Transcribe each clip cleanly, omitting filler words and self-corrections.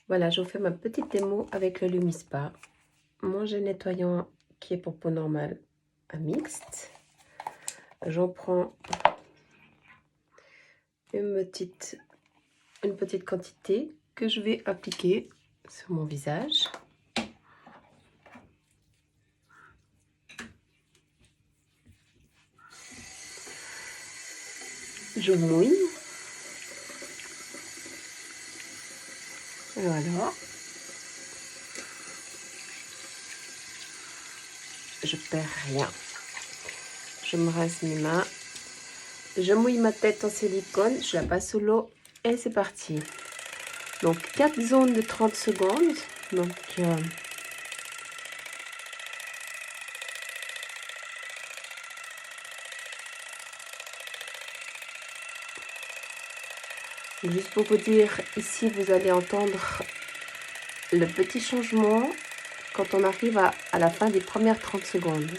Voilà, je vous fais ma petite démo avec le Lumispa, mon gel nettoyant qui est pour peau normale à mixte. J'en prends une petite quantité que je vais appliquer sur mon visage. Je mouille. Voilà. Je perds rien. Je me rince mes mains. Je mouille ma tête en silicone. Je la passe sous l'eau et c'est parti. Donc 4 zones de 30 secondes. Donc juste pour vous dire, ici vous allez entendre le petit changement quand on arrive à la fin des premières 30 secondes.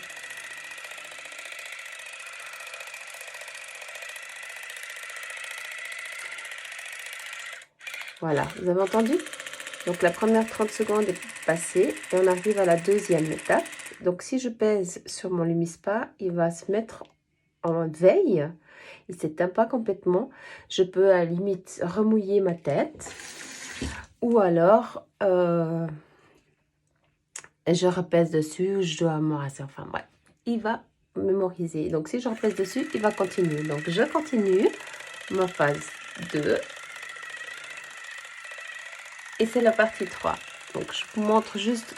Voilà, vous avez entendu? Donc la première 30 secondes est passée et on arrive à la deuxième étape. Donc si je pèse sur mon Lumispa, il va se mettre en veille. Il ne s'éteint pas complètement. Je peux à la limite remouiller ma tête. Ou alors, je repèse dessus, je dois me rincer. Enfin bref, il va mémoriser. Donc si je repèse dessus, il va continuer. Donc je continue ma phase 2. Et c'est la partie 3. Donc je vous montre juste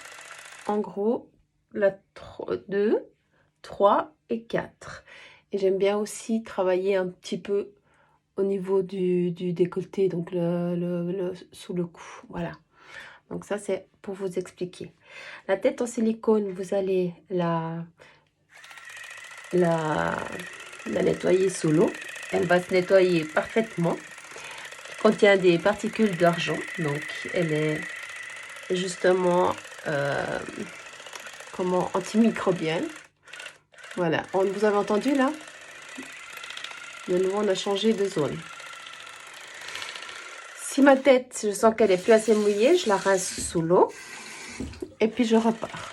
en gros la 2, 3 et 4. Et j'aime bien aussi travailler un petit peu au niveau du décolleté, donc sous le cou. Voilà. Donc ça c'est pour vous expliquer. La tête en silicone, vous allez la nettoyer sous l'eau. Elle va se nettoyer parfaitement. Contient des particules d'argent, donc elle est justement antimicrobienne. Voilà, vous avez entendu là? De nouveau on a changé de zone. Si ma tête, je sens qu'elle est plus assez mouillée, je la rince sous l'eau et puis je repars,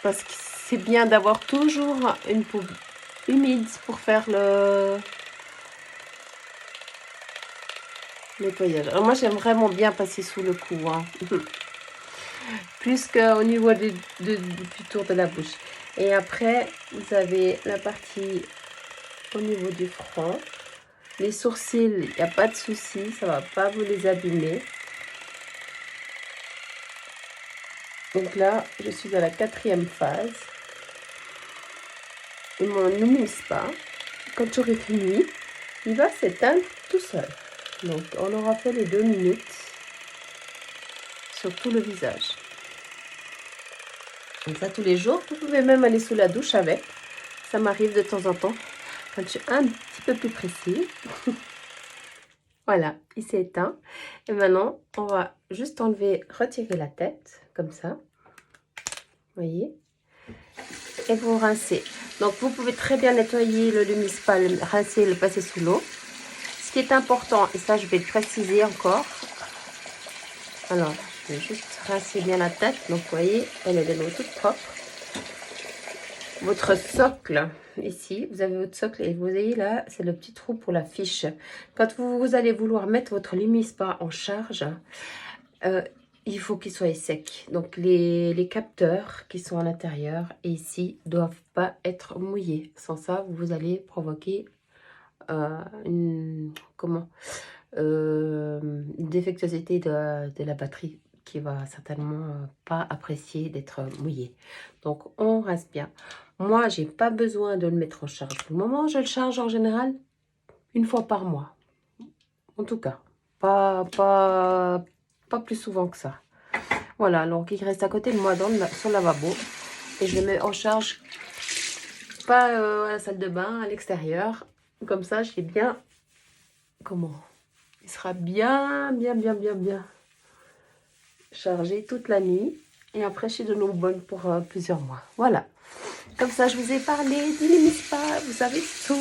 parce que c'est bien d'avoir toujours une peau humide pour faire le nettoyage. Alors moi j'aime vraiment bien passer sous le cou, hein. Plus qu'au niveau du tour de la bouche. Et après vous avez la partie au niveau du front. Les sourcils, il n'y a pas de souci, ça va pas vous les abîmer. Donc là je suis à la 4e phase. Et mon Lumispa, quand j'aurai fini, il va s'éteindre tout seul. Donc on aura fait les 2 minutes sur tout le visage. Comme ça tous les jours. Vous pouvez même aller sous la douche avec. Ça m'arrive de temps en temps quand je suis un petit peu plus pressée. Voilà, il s'est éteint. Et maintenant, on va juste retirer la tête, comme ça. Vous voyez? Et vous rincez. Donc vous pouvez très bien nettoyer le Lumispa, le rincer, le passer sous l'eau. Ce qui est important, et ça je vais le préciser encore. Alors, je vais juste rincer bien la tête. Donc vous voyez, elle est de l'eau toute propre. Votre socle, ici, vous avez votre socle et vous voyez là, c'est le petit trou pour la fiche. Quand vous allez vouloir mettre votre Lumispa en charge, il faut qu'il soit sec. Donc les capteurs qui sont à l'intérieur et ici doivent pas être mouillés. Sans ça, vous allez provoquer une défectuosité de la batterie qui va certainement pas apprécier d'être mouillée. Donc on rince bien. Moi j'ai pas besoin de le mettre en charge pour le moment. Je le charge en général une fois par mois, en tout cas pas plus souvent que ça. Voilà, donc il reste à côté de moi sur le lavabo et je le mets en charge pas à la salle de bain, à l'extérieur. Comme ça j'ai bien il sera bien chargé toute la nuit. Et après, chez de l'eau bonne pour plusieurs mois. Voilà. Comme ça, je vous ai parlé du Lumispa. Vous savez tout.